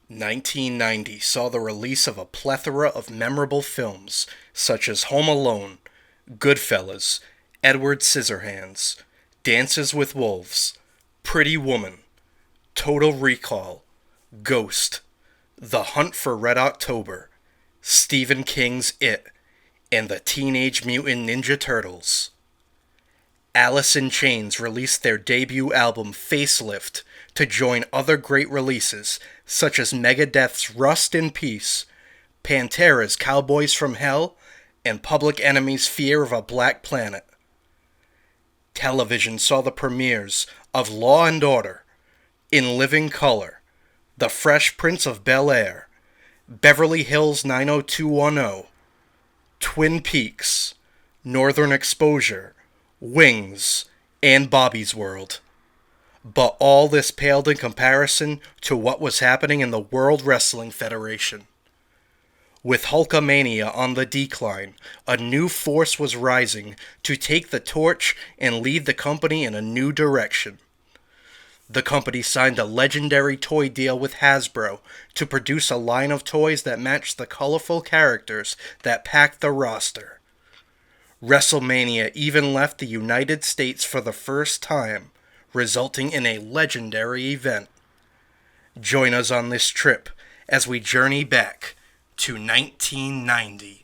1990 saw the release of a plethora of memorable films such as Home Alone, Goodfellas, Edward Scissorhands, Dances with Wolves, Pretty Woman, Total Recall, Ghost, The Hunt for Red October, Stephen King's It, and the Teenage Mutant Ninja Turtles. Alice in Chains released their debut album Facelift to join other great releases such as Megadeth's Rust in Peace, Pantera's Cowboys from Hell, and Public Enemy's Fear of a Black Planet. Television saw the premieres of Law and Order, In Living Color, The Fresh Prince of Bel-Air, Beverly Hills 90210, Twin Peaks, Northern Exposure, Wings, and Bobby's World. But all this paled in comparison to what was happening in the World Wrestling Federation. With Hulkamania on the decline, a new force was rising to take the torch and lead the company in a new direction. The company signed a legendary toy deal with Hasbro to produce a line of toys that matched the colorful characters that packed the roster. WrestleMania even left the United States for the first time, resulting in a legendary event. Join us on this trip as we journey back to 1990.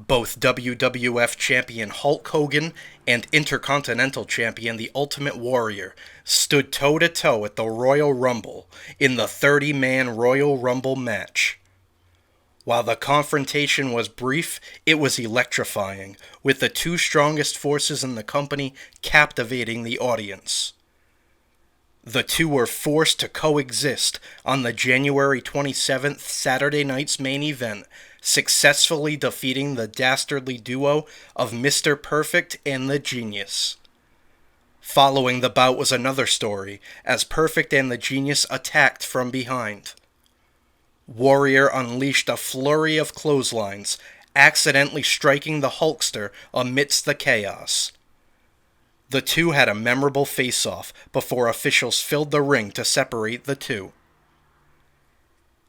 Both WWF champion Hulk Hogan and Intercontinental champion The Ultimate Warrior stood toe-to-toe at the Royal Rumble in the 30-man Royal Rumble match. While the confrontation was brief, it was electrifying, with the two strongest forces in the company captivating the audience. The two were forced to coexist on the January 27th Saturday night's main event, successfully defeating the dastardly duo of Mr. Perfect and the Genius. Following the bout was another story, as Perfect and the Genius attacked from behind. Warrior unleashed a flurry of clotheslines, accidentally striking the Hulkster amidst the chaos. The two had a memorable face-off before officials filled the ring to separate the two.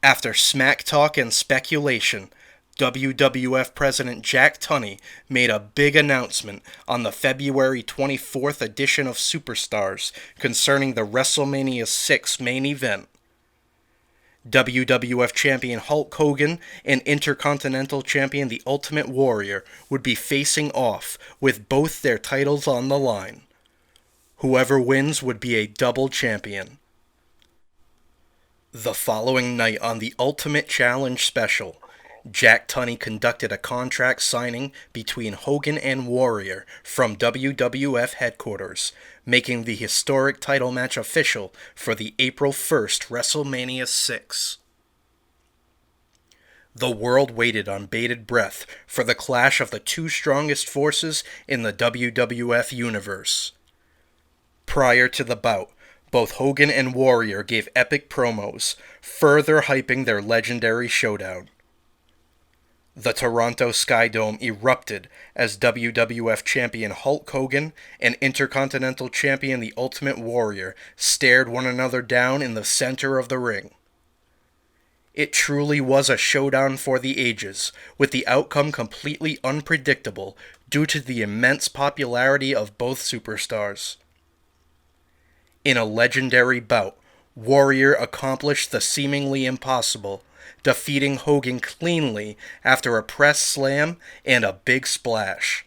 After smack talk and speculation, WWF President Jack Tunney made a big announcement on the February 24th edition of Superstars concerning the WrestleMania 6 main event. WWF Champion Hulk Hogan and Intercontinental Champion The Ultimate Warrior would be facing off with both their titles on the line. Whoever wins would be a double champion. The following night on the Ultimate Challenge Special, Jack Tunney conducted a contract signing between Hogan and Warrior from WWF headquarters, making the historic title match official for the April 1st WrestleMania 6. The world waited on bated breath for the clash of the two strongest forces in the WWF universe. Prior to the bout, both Hogan and Warrior gave epic promos, further hyping their legendary showdown. The Toronto Skydome erupted as WWF Champion Hulk Hogan and Intercontinental Champion The Ultimate Warrior stared one another down in the center of the ring. It truly was a showdown for the ages, with the outcome completely unpredictable due to the immense popularity of both superstars. In a legendary bout, Warrior accomplished the seemingly impossible, defeating Hogan cleanly after a press slam and a big splash.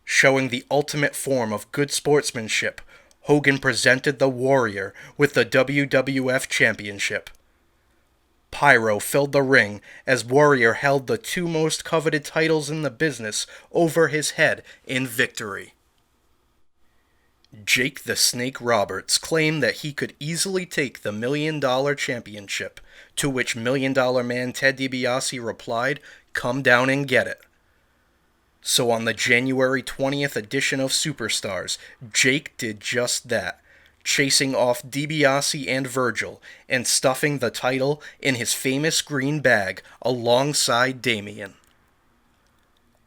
Showing the ultimate form of good sportsmanship, Hogan presented the Warrior with the WWF Championship. Pyro filled the ring as Warrior held the two most coveted titles in the business over his head in victory. Jake the Snake Roberts claimed that he could easily take the $1 Million Championship, to which $1 Million Man Ted DiBiase replied, "Come down and get it." So on the January 20th edition of Superstars, Jake did just that, chasing off DiBiase and Virgil and stuffing the title in his famous green bag alongside Damien.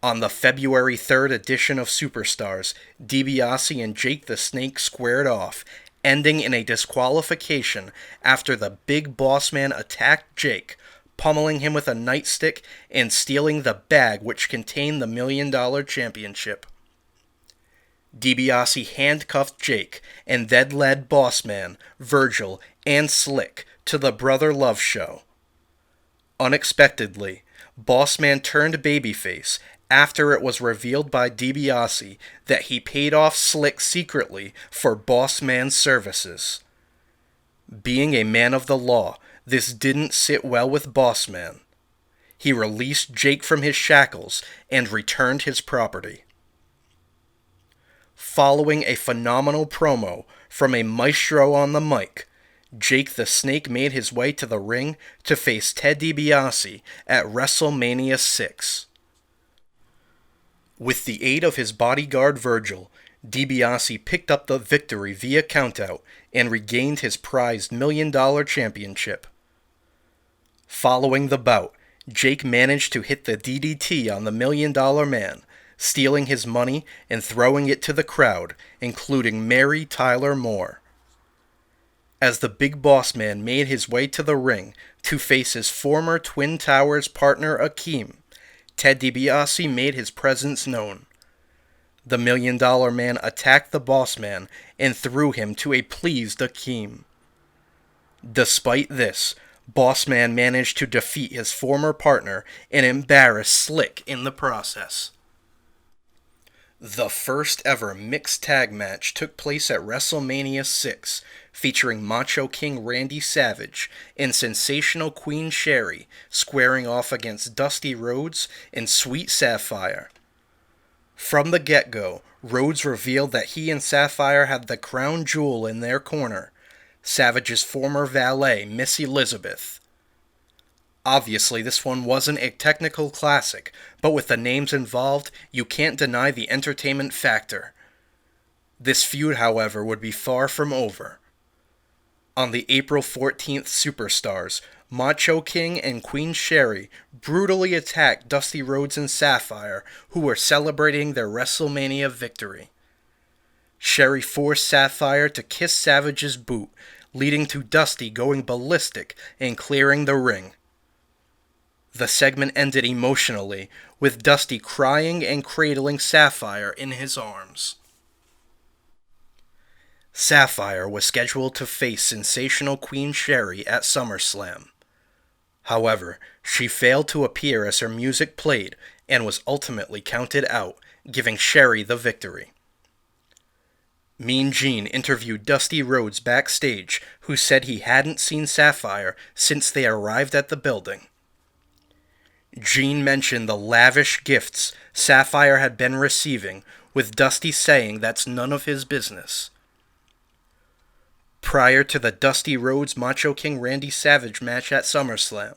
On the February 3rd edition of Superstars, DiBiase and Jake the Snake squared off, ending in a disqualification after the Big Boss Man attacked Jake, pummeling him with a nightstick and stealing the bag which contained the $1 million championship. DiBiase handcuffed Jake and then led Boss Man, Virgil, and Slick to the Brother Love show. Unexpectedly, Boss Man turned babyface after it was revealed by DiBiase that he paid off Slick secretly for Boss Man's services. Being a man of the law, this didn't sit well with Boss Man. He released Jake from his shackles and returned his property. Following a phenomenal promo from a maestro on the mic, Jake the Snake made his way to the ring to face Ted DiBiase at WrestleMania 6. With the aid of his bodyguard Virgil, DiBiase picked up the victory via countout and regained his prized $1 million championship. Following the bout, Jake managed to hit the DDT on the $1 million man, stealing his money and throwing it to the crowd, including Mary Tyler Moore. As the Big Boss Man made his way to the ring to face his former Twin Towers partner Akeem, Ted DiBiase made his presence known. The $1 million man attacked the Boss Man and threw him to a pleased Akeem. Despite this, Boss Man managed to defeat his former partner and embarrass Slick in the process. The first ever mixed tag match took place at WrestleMania 6, featuring Macho King Randy Savage and Sensational Queen Sherri squaring off against Dusty Rhodes and Sweet Sapphire. From the get-go, Rhodes revealed that he and Sapphire had the crown jewel in their corner, Savage's former valet, Miss Elizabeth. Obviously, this one wasn't a technical classic, but with the names involved, you can't deny the entertainment factor. This feud, however, would be far from over. On the April 14th Superstars, Macho King and Queen Sherri brutally attacked Dusty Rhodes and Sapphire, who were celebrating their WrestleMania victory. Sherri forced Sapphire to kiss Savage's boot, leading to Dusty going ballistic and clearing the ring. The segment ended emotionally, with Dusty crying and cradling Sapphire in his arms. Sapphire was scheduled to face Sensational Queen Sherri at SummerSlam. However, she failed to appear as her music played and was ultimately counted out, giving Sherri the victory. Mean Gene interviewed Dusty Rhodes backstage, who said he hadn't seen Sapphire since they arrived at the building. Gene mentioned the lavish gifts Sapphire had been receiving, with Dusty saying that's none of his business. Prior to the Dusty Rhodes Macho King Randy Savage match at SummerSlam, $1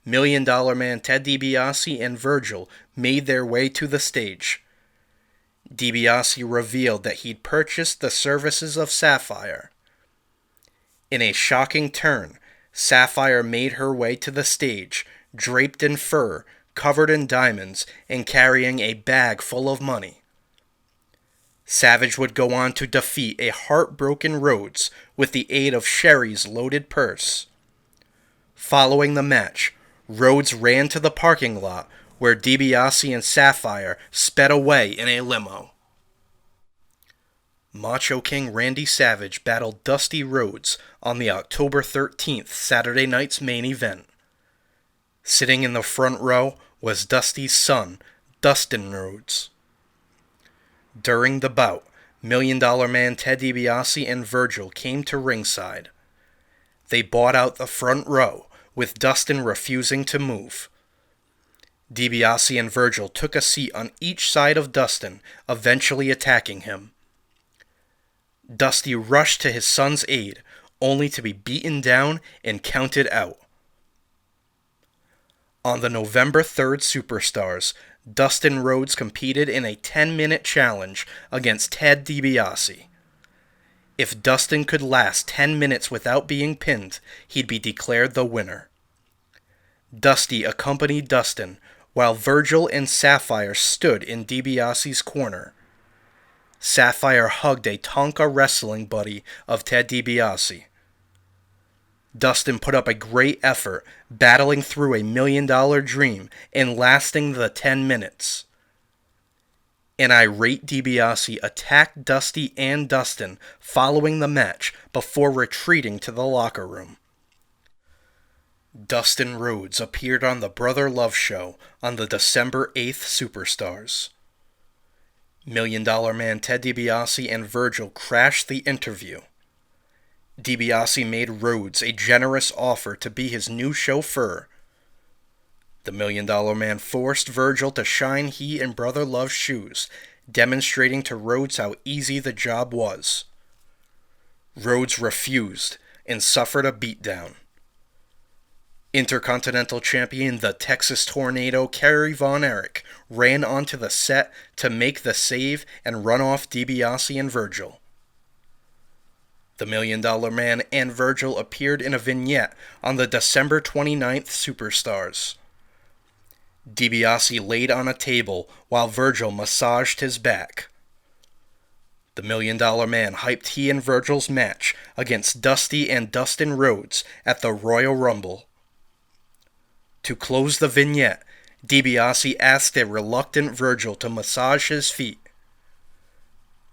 Million Man Ted DiBiase and Virgil made their way to the stage. DiBiase revealed that he'd purchased the services of Sapphire. In a shocking turn, Sapphire made her way to the stage, draped in fur, covered in diamonds, and carrying a bag full of money. Savage would go on to defeat a heartbroken Rhodes with the aid of Sherri's loaded purse. Following the match, Rhodes ran to the parking lot where DiBiase and Sapphire sped away in a limo. Macho King Randy Savage battled Dusty Rhodes on the October 13th Saturday night's main event. Sitting in the front row was Dusty's son, Dustin Rhodes. During the bout, $1 Million Man Ted DiBiase and Virgil came to ringside. They bought out the front row, with Dustin refusing to move. DiBiase and Virgil took a seat on each side of Dustin, eventually attacking him. Dusty rushed to his son's aid, only to be beaten down and counted out. On the November 3rd Superstars, Dustin Rhodes competed in a 10-minute challenge against Ted DiBiase. If Dustin could last 10 minutes without being pinned, he'd be declared the winner. Dusty accompanied Dustin, while Virgil and Sapphire stood in DiBiase's corner. Sapphire hugged a Tonka wrestling buddy of Ted DiBiase. Dustin put up a great effort, battling through a $1 million dream and lasting the 10 minutes. An irate DiBiase attacked Dusty and Dustin following the match before retreating to the locker room. Dustin Rhodes appeared on the Brother Love Show on the December 8th Superstars. $1 Million Man Ted DiBiase and Virgil crashed the interview. DiBiase made Rhodes a generous offer to be his new chauffeur. The $1 Million Man forced Virgil to shine he and Brother Love's shoes, demonstrating to Rhodes how easy the job was. Rhodes refused and suffered a beatdown. Intercontinental Champion the Texas Tornado Kerry Von Erich ran onto the set to make the save and run off DiBiase and Virgil. The $1 Million Man and Virgil appeared in a vignette on the December 29th Superstars. DiBiase laid on a table while Virgil massaged his back. The $1 Million Man hyped he and Virgil's match against Dusty and Dustin Rhodes at the Royal Rumble. To close the vignette, DiBiase asked a reluctant Virgil to massage his feet.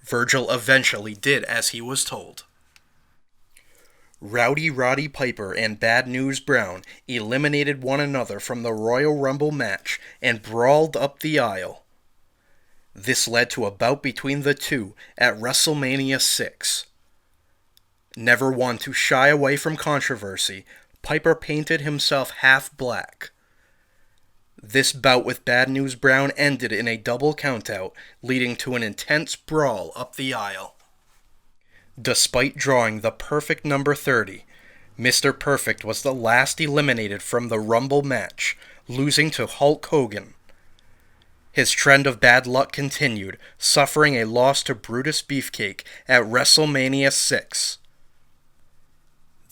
Virgil eventually did as he was told. Rowdy Roddy Piper and Bad News Brown eliminated one another from the Royal Rumble match and brawled up the aisle. This led to a bout between the two at WrestleMania 6. Never one to shy away from controversy, Piper painted himself half black. This bout with Bad News Brown ended in a double countout, leading to an intense brawl up the aisle. Despite drawing the perfect number 30, Mr. Perfect was the last eliminated from the Rumble match, losing to Hulk Hogan. His trend of bad luck continued, suffering a loss to Brutus Beefcake at WrestleMania 6.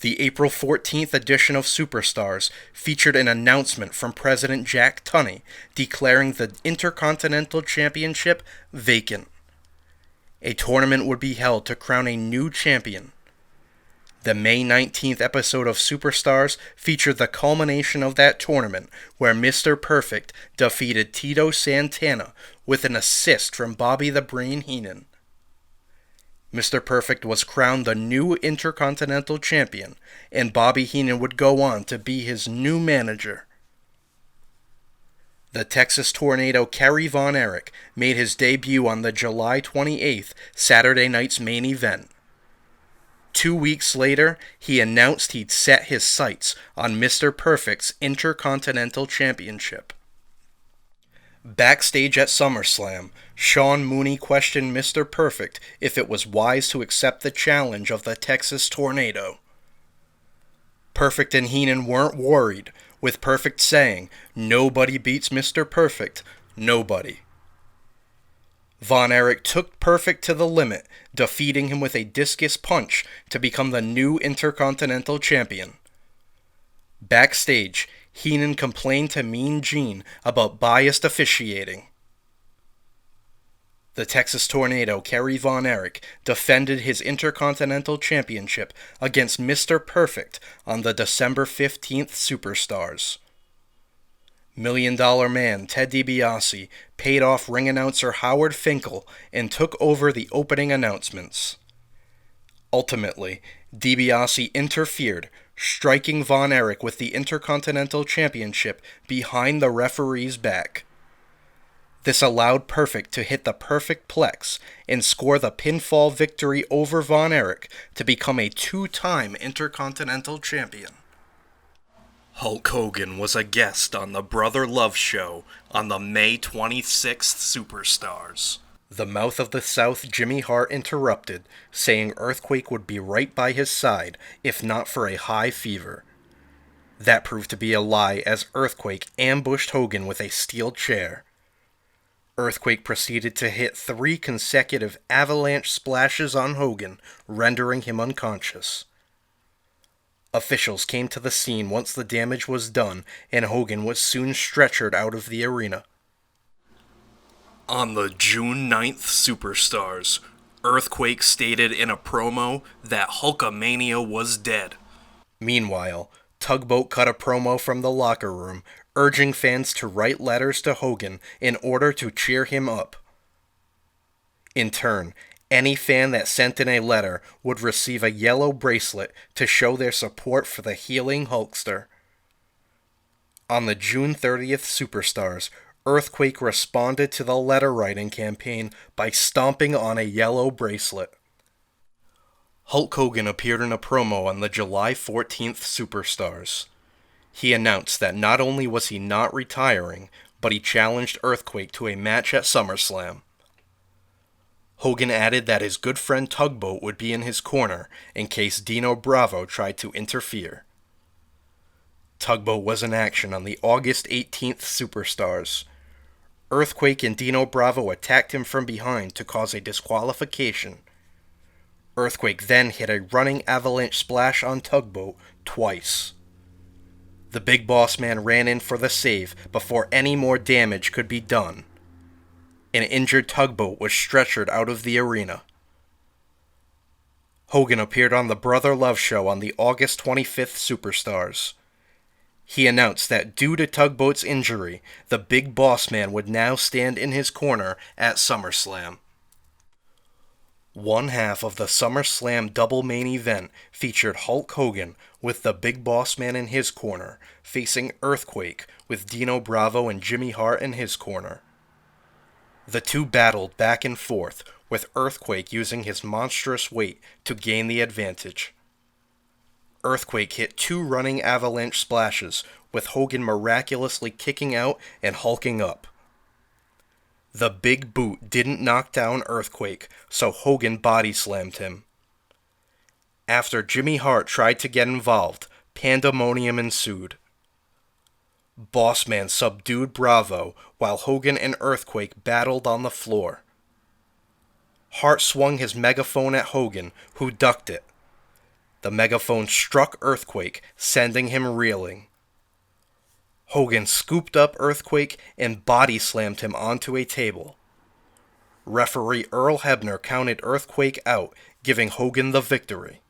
The April 14th edition of Superstars featured an announcement from President Jack Tunney declaring the Intercontinental Championship vacant. A tournament would be held to crown a new champion. The May 19th episode of Superstars featured the culmination of that tournament, where Mr. Perfect defeated Tito Santana with an assist from Bobby the Brain Heenan. Mr. Perfect was crowned the new Intercontinental Champion, and Bobby Heenan would go on to be his new manager. The Texas Tornado Kerry Von Erich made his debut on the July 28th Saturday night's main event. 2 weeks later, he announced he'd set his sights on Mr. Perfect's Intercontinental Championship. Backstage at SummerSlam, Sean Mooney questioned Mr. Perfect if it was wise to accept the challenge of the Texas Tornado. Perfect and Heenan weren't worried, with Perfect saying, "Nobody beats Mr. Perfect, nobody." Von Erich took Perfect to the limit, defeating him with a discus punch to become the new Intercontinental Champion. Backstage, Heenan complained to Mean Gene about biased officiating. The Texas Tornado, Kerry Von Erich, defended his Intercontinental Championship against Mr. Perfect on the December 15th Superstars. $1 Million Man Ted DiBiase paid off ring announcer Howard Finkel and took over the opening announcements. Ultimately, DiBiase interfered, striking Von Erich with the Intercontinental Championship behind the referee's back. This allowed Perfect to hit the Perfect Plex and score the pinfall victory over Von Erich to become a two-time Intercontinental Champion. Hulk Hogan was a guest on the Brother Love Show on the May 26th Superstars. The Mouth of the South Jimmy Hart interrupted, saying Earthquake would be right by his side if not for a high fever. That proved to be a lie as Earthquake ambushed Hogan with a steel chair. Earthquake proceeded to hit 3 consecutive avalanche splashes on Hogan, rendering him unconscious. Officials came to the scene once the damage was done, and Hogan was soon stretchered out of the arena. On the June 9th Superstars, Earthquake stated in a promo that Hulkamania was dead. Meanwhile, Tugboat cut a promo from the locker room, urging fans to write letters to Hogan in order to cheer him up. In turn, any fan that sent in a letter would receive a yellow bracelet to show their support for the healing Hulkster. On the June 30th Superstars, Earthquake responded to the letter-writing campaign by stomping on a yellow bracelet. Hulk Hogan appeared in a promo on the July 14th Superstars. He announced that not only was he not retiring, but he challenged Earthquake to a match at SummerSlam. Hogan added that his good friend Tugboat would be in his corner in case Dino Bravo tried to interfere. Tugboat was in action on the August 18th Superstars. Earthquake and Dino Bravo attacked him from behind to cause a disqualification. Earthquake then hit a running avalanche splash on Tugboat twice. The Big Boss Man ran in for the save before any more damage could be done. An injured Tugboat was stretchered out of the arena. Hogan appeared on the Brother Love Show on the August 25th Superstars. He announced that due to Tugboat's injury, the Big Boss Man would now stand in his corner at SummerSlam. One half of the SummerSlam double main event featured Hulk Hogan with the Big Boss Man in his corner, facing Earthquake with Dino Bravo and Jimmy Hart in his corner. The two battled back and forth, with Earthquake using his monstrous weight to gain the advantage. Earthquake hit two running avalanche splashes, with Hogan miraculously kicking out and hulking up. The big boot didn't knock down Earthquake, so Hogan body slammed him. After Jimmy Hart tried to get involved, pandemonium ensued. Bossman subdued Bravo, while Hogan and Earthquake battled on the floor. Hart swung his megaphone at Hogan, who ducked it. The megaphone struck Earthquake, sending him reeling. Hogan scooped up Earthquake and body slammed him onto a table. Referee Earl Hebner counted Earthquake out, giving Hogan the victory.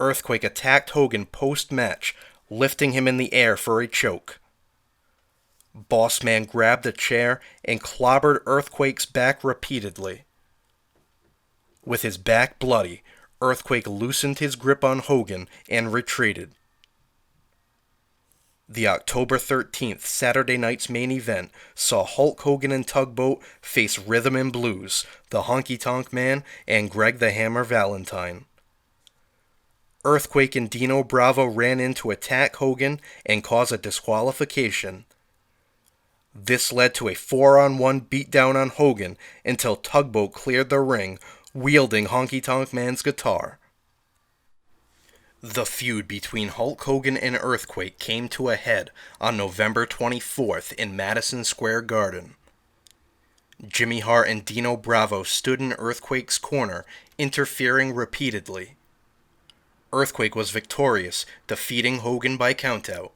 Earthquake attacked Hogan post-match, lifting him in the air for a choke. Bossman grabbed a chair and clobbered Earthquake's back repeatedly. With his back bloody, Earthquake loosened his grip on Hogan and retreated. The October 13th Saturday night's main event saw Hulk Hogan and Tugboat face Rhythm and Blues, the Honky Tonk Man, and Greg the Hammer Valentine. Earthquake and Dino Bravo ran in to attack Hogan and cause a disqualification. This led to a 4-on-1 beatdown on Hogan until Tugboat cleared the ring, wielding Honky Tonk Man's guitar. The feud between Hulk Hogan and Earthquake came to a head on November 24th in Madison Square Garden. Jimmy Hart and Dino Bravo stood in Earthquake's corner, interfering repeatedly. Earthquake was victorious, defeating Hogan by countout.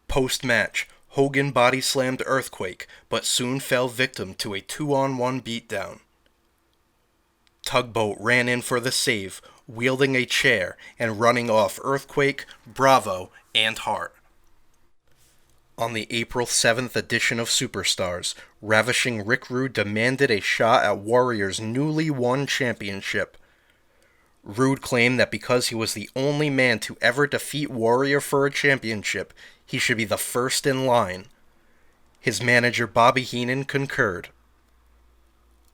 Post-match, Hogan body-slammed Earthquake, but soon fell victim to a 2-on-1 beatdown. Tugboat ran in for the save, wielding a chair and running off Earthquake, Bravo, and Hart. On the April 7th edition of Superstars, Ravishing Rick Rude demanded a shot at Warrior's newly won championship. Rude claimed that because he was the only man to ever defeat Warrior for a championship, he should be the first in line. His manager Bobby Heenan concurred.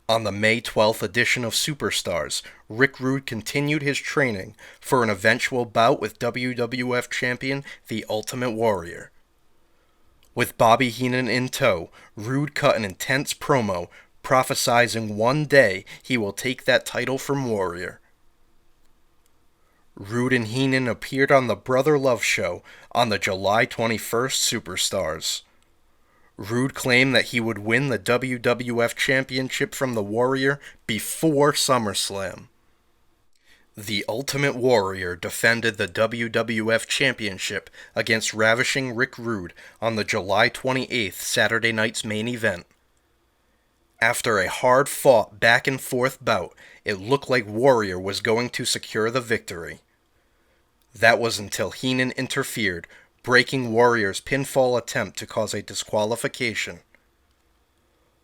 On the May 12th edition of Superstars, Rick Rude continued his training for an eventual bout with WWF champion The Ultimate Warrior. With Bobby Heenan in tow, Rude cut an intense promo, prophesizing one day he will take that title from Warrior. Rude and Heenan appeared on the Brother Love Show on the July 21st Superstars. Rude claimed that he would win the WWF Championship from the Warrior before SummerSlam. The Ultimate Warrior defended the WWF Championship against Ravishing Rick Rude on the July 28th Saturday night's main event. After a hard-fought back-and-forth bout, it looked like Warrior was going to secure the victory. That was until Heenan interfered, breaking Warrior's pinfall attempt to cause a disqualification.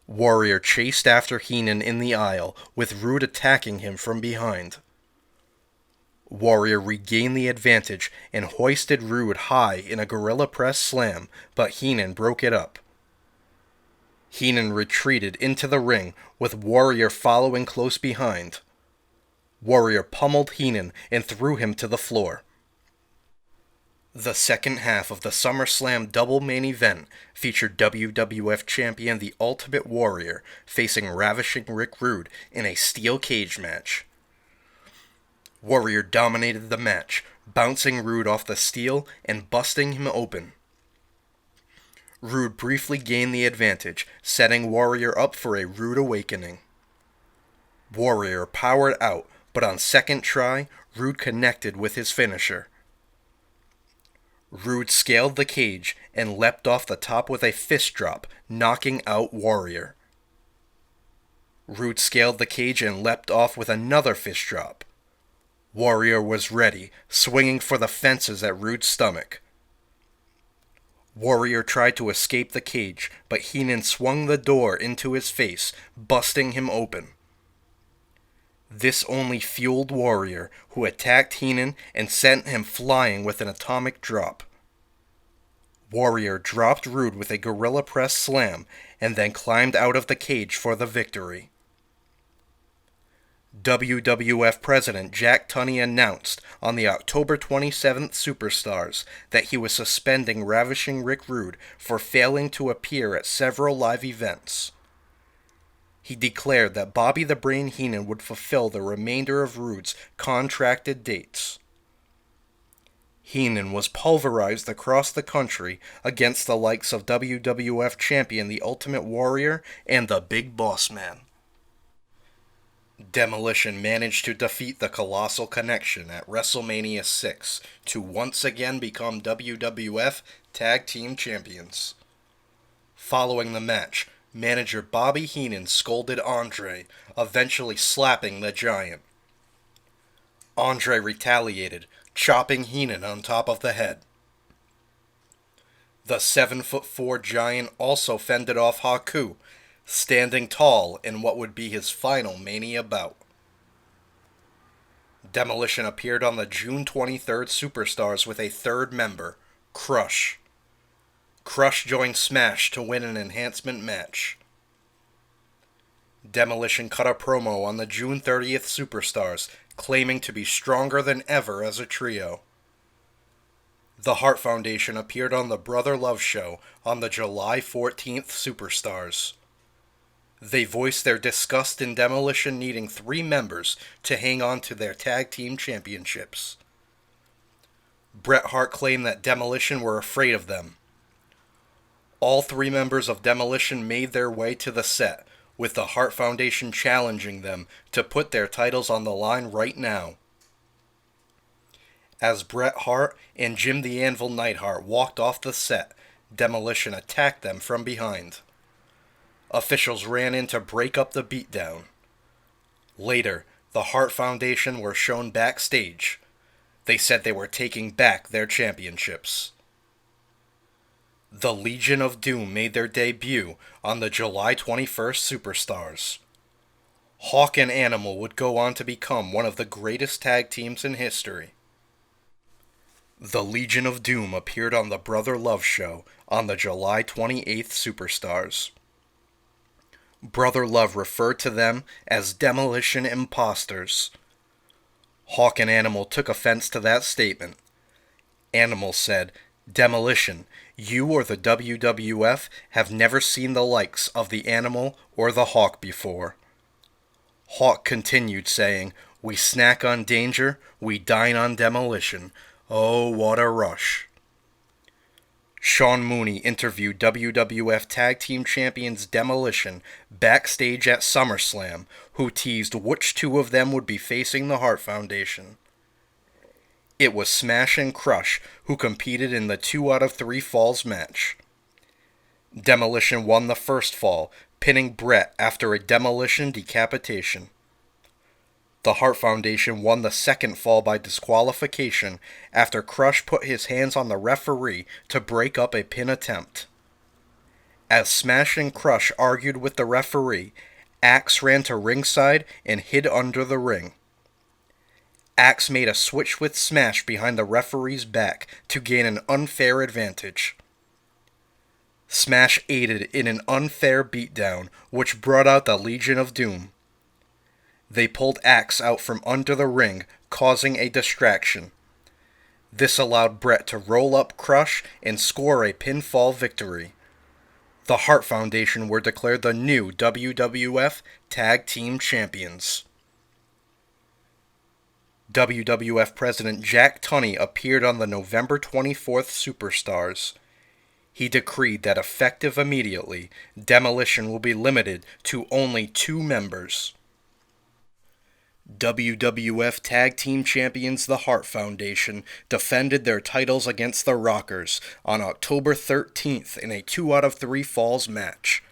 Warrior chased after Heenan in the aisle, with Rude attacking him from behind. Warrior regained the advantage and hoisted Rude high in a gorilla press slam, but Heenan broke it up. Heenan retreated into the ring, with Warrior following close behind. Warrior pummeled Heenan and threw him to the floor. The second half of the SummerSlam double main event featured WWF Champion The Ultimate Warrior facing Ravishing Rick Rude in a steel cage match. Warrior dominated the match, bouncing Rude off the steel and busting him open. Rude briefly gained the advantage, setting Warrior up for a rude awakening. Warrior powered out, but on second try, Rude connected with his finisher. Rude scaled the cage and leapt off the top with a fist drop, knocking out Warrior. Rude scaled the cage and leapt off with another fist drop. Warrior was ready, swinging for the fences at Rude's stomach. Warrior tried to escape the cage, but Heenan swung the door into his face, busting him open. This only fueled Warrior, who attacked Heenan and sent him flying with an atomic drop. Warrior dropped Rude with a gorilla press slam and then climbed out of the cage for the victory. WWF President Jack Tunney announced on the October 27th Superstars that he was suspending Ravishing Rick Rude for failing to appear at several live events. He declared that Bobby the Brain Heenan would fulfill the remainder of Rude's contracted dates. Heenan was pulverized across the country against the likes of WWF Champion The Ultimate Warrior and the Big Boss Man. Demolition managed to defeat the Colossal Connection at WrestleMania 6 to once again become WWF Tag Team Champions. Following the match, manager Bobby Heenan scolded Andre, eventually slapping the Giant. Andre retaliated, chopping Heenan on top of the head. The 7'4" Giant also fended off Haku, standing tall in what would be his final Mania bout. Demolition appeared on the June 23rd Superstars with a third member, Crush. Crush joined Smash to win an enhancement match. Demolition cut a promo on the June 30th Superstars, claiming to be stronger than ever as a trio. The Hart Foundation appeared on the Brother Love Show on the July 14th Superstars. They voiced their disgust in Demolition needing 3 members to hang on to their tag team championships. Bret Hart claimed that Demolition were afraid of them. All 3 members of Demolition made their way to the set, with the Hart Foundation challenging them to put their titles on the line right now. As Bret Hart and Jim the Anvil Neidhart walked off the set, Demolition attacked them from behind. Officials ran in to break up the beatdown. Later, the Hart Foundation were shown backstage. They said they were taking back their championships. The Legion of Doom made their debut on the July 21st Superstars. Hawk and Animal would go on to become one of the greatest tag teams in history. The Legion of Doom appeared on the Brother Love Show on the July 28th Superstars. Brother Love referred to them as Demolition Imposters. Hawk and Animal took offense to that statement. Animal said, "Demolition, you or the WWF have never seen the likes of the Animal or the Hawk before." Hawk continued saying, "We snack on danger, we dine on demolition. Oh, what a rush." Sean Mooney interviewed WWF Tag Team Champions Demolition backstage at SummerSlam, who teased which two of them would be facing the Hart Foundation. It was Smash and Crush who competed in the 2 out of 3 falls match. Demolition won the first fall, pinning Bret after a demolition decapitation. The Hart Foundation won the second fall by disqualification after Crush put his hands on the referee to break up a pin attempt. As Smash and Crush argued with the referee, Axe ran to ringside and hid under the ring. Axe made a switch with Smash behind the referee's back to gain an unfair advantage. Smash aided in an unfair beatdown, which brought out the Legion of Doom. They pulled Axe out from under the ring, causing a distraction. This allowed Bret to roll up Crush and score a pinfall victory. The Hart Foundation were declared the new WWF Tag Team Champions. WWF President Jack Tunney appeared on the November 24th Superstars. He decreed that effective immediately, Demolition will be limited to only 2 members. WWF Tag Team Champions the Hart Foundation defended their titles against the Rockers on October 13th in a 2 out of 3 falls match.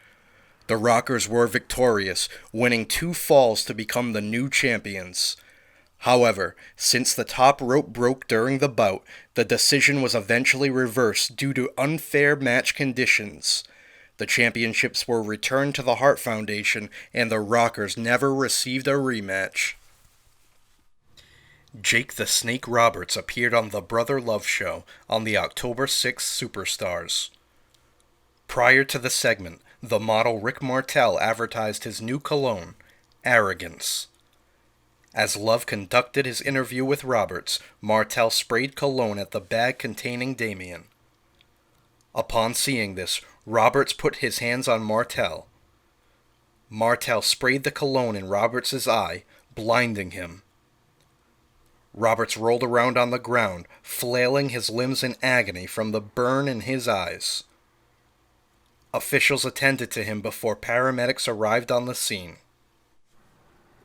The Rockers were victorious, winning 2 falls to become the new champions. However, since the top rope broke during the bout, the decision was eventually reversed due to unfair match conditions. The championships were returned to the Hart Foundation, and the Rockers never received a rematch. Jake the Snake Roberts appeared on the Brother Love Show on the October 6th Superstars. Prior to the segment, the model Rick Martel advertised his new cologne, Arrogance. As Love conducted his interview with Roberts, Martel sprayed cologne at the bag containing Damien. Upon seeing this, Roberts put his hands on Martel. Martel sprayed the cologne in Roberts' eye, blinding him. Roberts rolled around on the ground, flailing his limbs in agony from the burn in his eyes. Officials attended to him before paramedics arrived on the scene.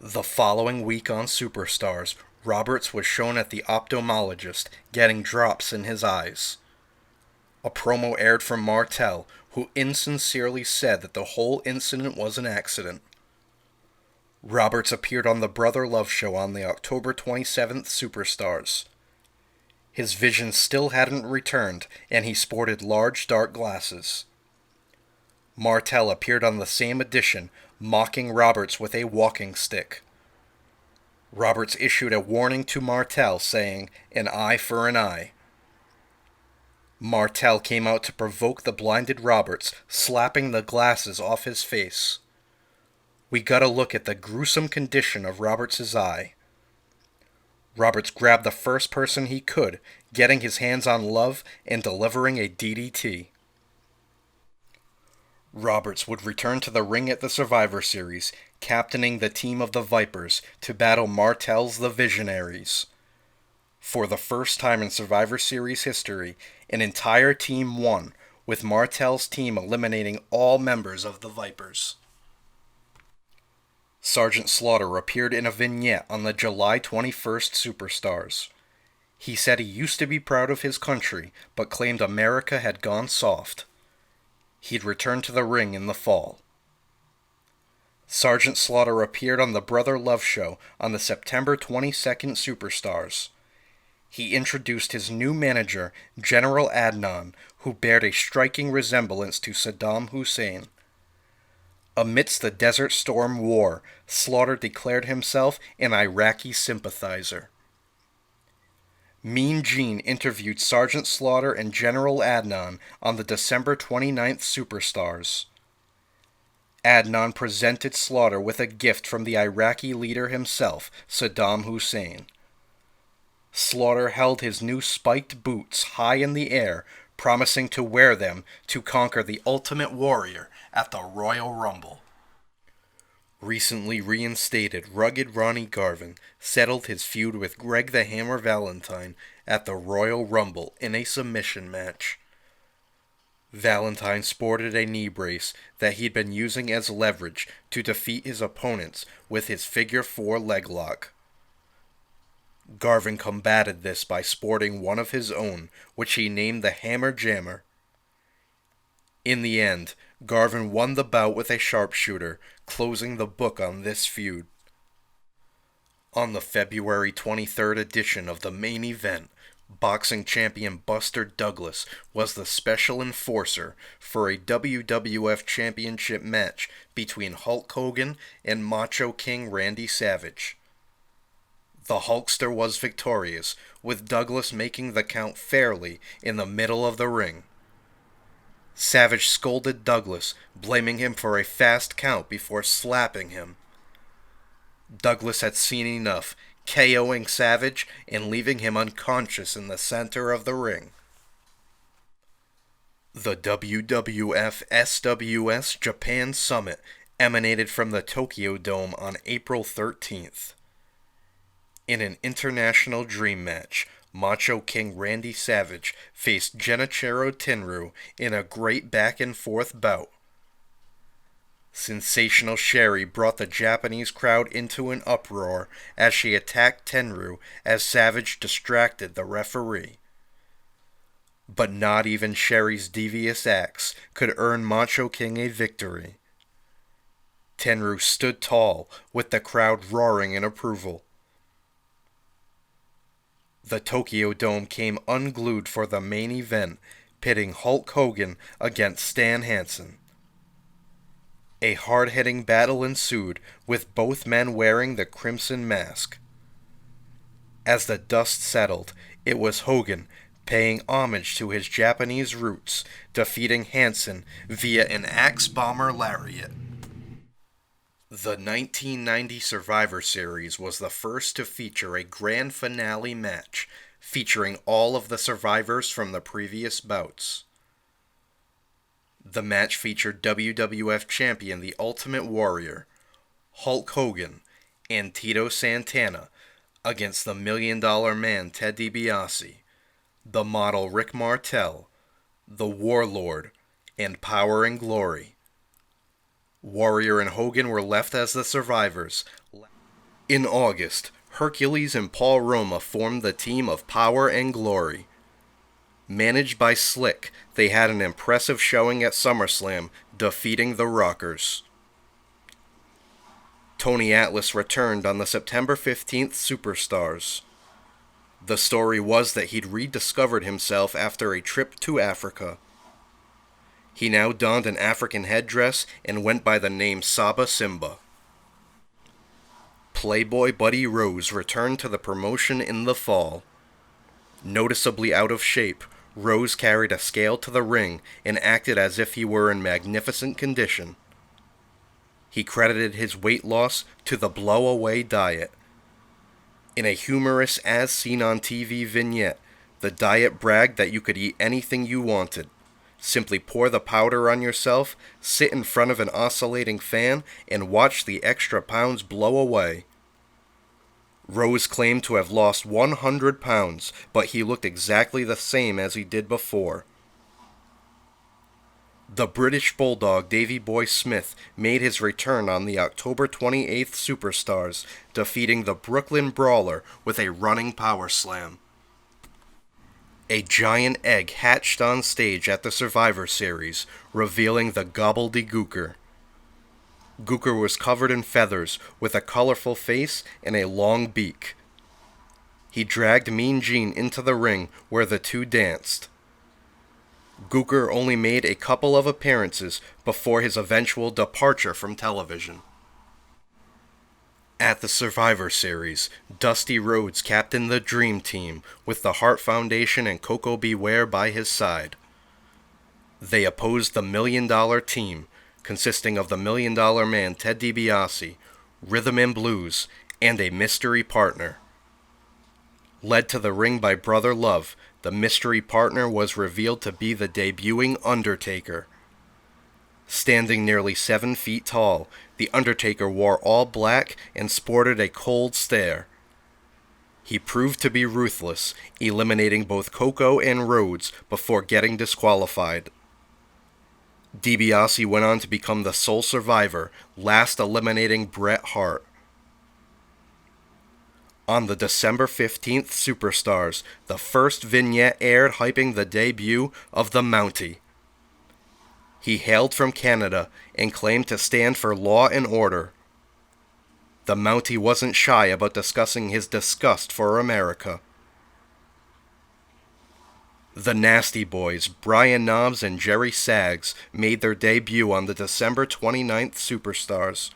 The following week on Superstars, Roberts was shown at the ophthalmologist, getting drops in his eyes. A promo aired from Martel, who insincerely said that the whole incident was an accident. Roberts appeared on the Brother Love Show on the October 27th Superstars. His vision still hadn't returned, and he sported large dark glasses. Martel appeared on the same edition, mocking Roberts with a walking stick. Roberts issued a warning to Martel, saying, "An eye for an eye." Martel came out to provoke the blinded Roberts, slapping the glasses off his face. We gotta look at the gruesome condition of Roberts' eye. Roberts grabbed the first person he could, getting his hands on Love and delivering a DDT. Roberts would return to the ring at the Survivor Series, captaining the team of the Vipers to battle Martel's the Visionaries. For the first time in Survivor Series history, an entire team won, with Martel's team eliminating all members of the Vipers. Sergeant Slaughter appeared in a vignette on the July 21st Superstars. He said he used to be proud of his country, but claimed America had gone soft. He'd return to the ring in the fall. Sergeant Slaughter appeared on the Brother Love Show on the September 22nd Superstars. He introduced his new manager, General Adnan, who bared a striking resemblance to Saddam Hussein. Amidst the Desert Storm War, Slaughter declared himself an Iraqi sympathizer. Mean Gene interviewed Sergeant Slaughter and General Adnan on the December 29th Superstars. Adnan presented Slaughter with a gift from the Iraqi leader himself, Saddam Hussein. Slaughter held his new spiked boots high in the air, promising to wear them to conquer the Ultimate Warrior at the Royal Rumble. Recently reinstated Rugged Ronnie Garvin settled his feud with Greg the Hammer Valentine at the Royal Rumble in a submission match. Valentine sported a knee brace that he'd been using as leverage to defeat his opponents with his figure four leg lock. Garvin combated this by sporting one of his own, which he named the Hammer Jammer. In the end, Garvin won the bout with a sharpshooter, closing the book on this feud. On the February 23rd edition of the main event, boxing champion Buster Douglas was the special enforcer for a WWF championship match between Hulk Hogan and Macho King Randy Savage. The Hulkster was victorious, with Douglas making the count fairly in the middle of the ring. Savage scolded Douglas, blaming him for a fast count before slapping him. Douglas had seen enough, KOing Savage and leaving him unconscious in the center of the ring. The WWF SWS Japan Summit emanated from the Tokyo Dome on April 13th. In an international dream match, Macho King Randy Savage faced Genichiro Tenryu in a great back-and-forth bout. Sensational Sherry brought the Japanese crowd into an uproar as she attacked Tenryu as Savage distracted the referee. But not even Sherry's devious acts could earn Macho King a victory. Tenryu stood tall, with the crowd roaring in approval. The Tokyo Dome came unglued for the main event, pitting Hulk Hogan against Stan Hansen. A hard-hitting battle ensued, with both men wearing the crimson mask. As the dust settled, it was Hogan, paying homage to his Japanese roots, defeating Hansen via an axe bomber lariat. The 1990 Survivor Series was the first to feature a grand finale match, featuring all of the survivors from the previous bouts. The match featured WWF champion The Ultimate Warrior, Hulk Hogan, and Tito Santana against the $1 Million Man Ted DiBiase, the model Rick Martel, the Warlord, and Power and Glory. Warrior and Hogan were left as the survivors. In August, Hercules and Paul Roma formed the team of Power and Glory. Managed by Slick, they had an impressive showing at SummerSlam, defeating the Rockers. Tony Atlas returned on the September 15th Superstars. The story was that he'd rediscovered himself after a trip to Africa. He now donned an African headdress and went by the name Saba Simba. Playboy Buddy Rose returned to the promotion in the fall. Noticeably out of shape, Rose carried a scale to the ring and acted as if he were in magnificent condition. He credited his weight loss to the blow-away diet. In a humorous as-seen-on-TV vignette, the diet bragged that you could eat anything you wanted. Simply pour the powder on yourself, sit in front of an oscillating fan, and watch the extra pounds blow away. Rose claimed to have lost 100 pounds, but he looked exactly the same as he did before. The British Bulldog Davy Boy Smith made his return on the October 28th Superstars, defeating the Brooklyn Brawler with a running power slam. A giant egg hatched on stage at the Survivor Series, revealing the Gobbledygooker. Gooker was covered in feathers, with a colorful face and a long beak. He dragged Mean Gene into the ring, where the two danced. Gooker only made a couple of appearances before his eventual departure from television. At the Survivor Series, Dusty Rhodes captained the Dream Team, with the Hart Foundation and Koko Beware by his side. They opposed the $1 Million Team, consisting of the $1 Million Man Ted DiBiase, Rhythm and Blues, and a mystery partner. Led to the ring by Brother Love, the mystery partner was revealed to be the debuting Undertaker. Standing nearly 7 feet tall, the Undertaker wore all black and sported a cold stare. He proved to be ruthless, eliminating both Koko and Rhodes before getting disqualified. DiBiase went on to become the sole survivor, last eliminating Bret Hart. On the December 15th Superstars, the first vignette aired hyping the debut of the Mountie. He hailed from Canada and claimed to stand for law and order. The Mountie wasn't shy about discussing his disgust for America. The Nasty Boys, Brian Knobbs and Jerry Saggs, made their debut on the December 29th Superstars.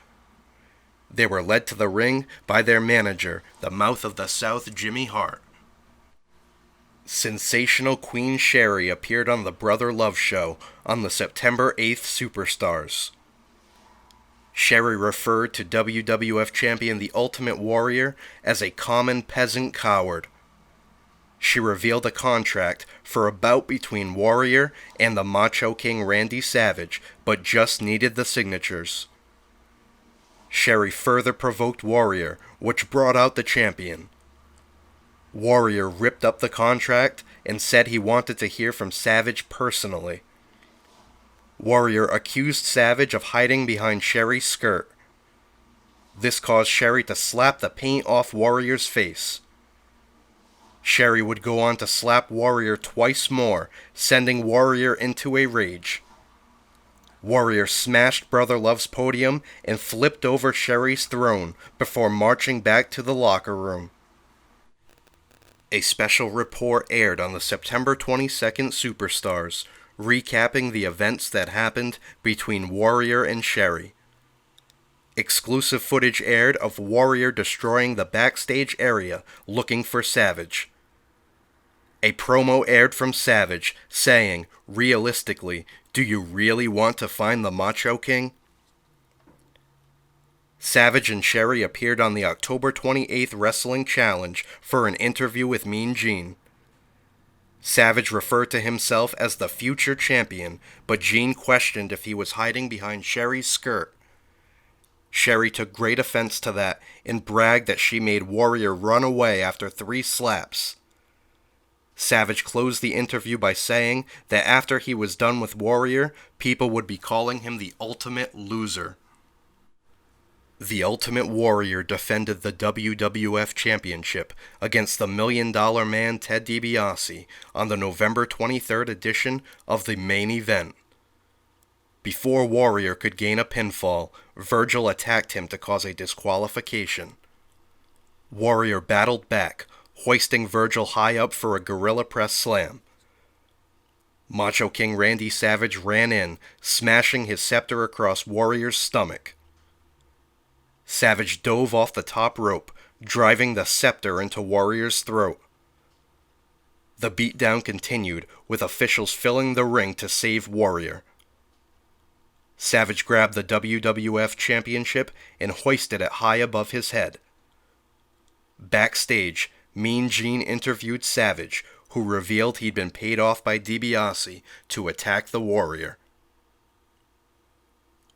They were led to the ring by their manager, the Mouth of the South, Jimmy Hart. Sensational Queen Sherri appeared on the Brother Love Show on the September 8th Superstars. Sherri referred to WWF champion The Ultimate Warrior as a common peasant coward. She revealed a contract for a bout between Warrior and the Macho King Randy Savage, but just needed the signatures. Sherri further provoked Warrior, which brought out the champion. Warrior ripped up the contract and said he wanted to hear from Savage personally. Warrior accused Savage of hiding behind Sherri's skirt. This caused Sherri to slap the paint off Warrior's face. Sherri would go on to slap Warrior twice more, sending Warrior into a rage. Warrior smashed Brother Love's podium and flipped over Sherri's throne before marching back to the locker room. A special report aired on the September 22nd Superstars, recapping the events that happened between Warrior and Sherri. Exclusive footage aired of Warrior destroying the backstage area looking for Savage. A promo aired from Savage saying, realistically, do you really want to find the Macho King? Savage and Sherri appeared on the October 28th Wrestling Challenge for an interview with Mean Gene. Savage referred to himself as the future champion, but Gene questioned if he was hiding behind Sherri's skirt. Sherri took great offense to that and bragged that she made Warrior run away after 3 slaps. Savage closed the interview by saying that after he was done with Warrior, people would be calling him the ultimate loser. The Ultimate Warrior defended the WWF Championship against the $1 Million Man Ted DiBiase on the November 23rd edition of the Main Event. Before Warrior could gain a pinfall, Virgil attacked him to cause a disqualification. Warrior battled back, hoisting Virgil high up for a gorilla press slam. Macho King Randy Savage ran in, smashing his scepter across Warrior's stomach. Savage dove off the top rope, driving the scepter into Warrior's throat. The beatdown continued, with officials filling the ring to save Warrior. Savage grabbed the WWF Championship and hoisted it high above his head. Backstage, Mean Gene interviewed Savage, who revealed he'd been paid off by DiBiase to attack the Warrior.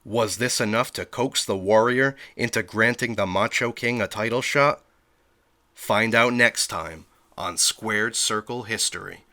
Was this enough to coax the Warrior into granting the Macho King a title shot? Find out next time on Squared Circle History.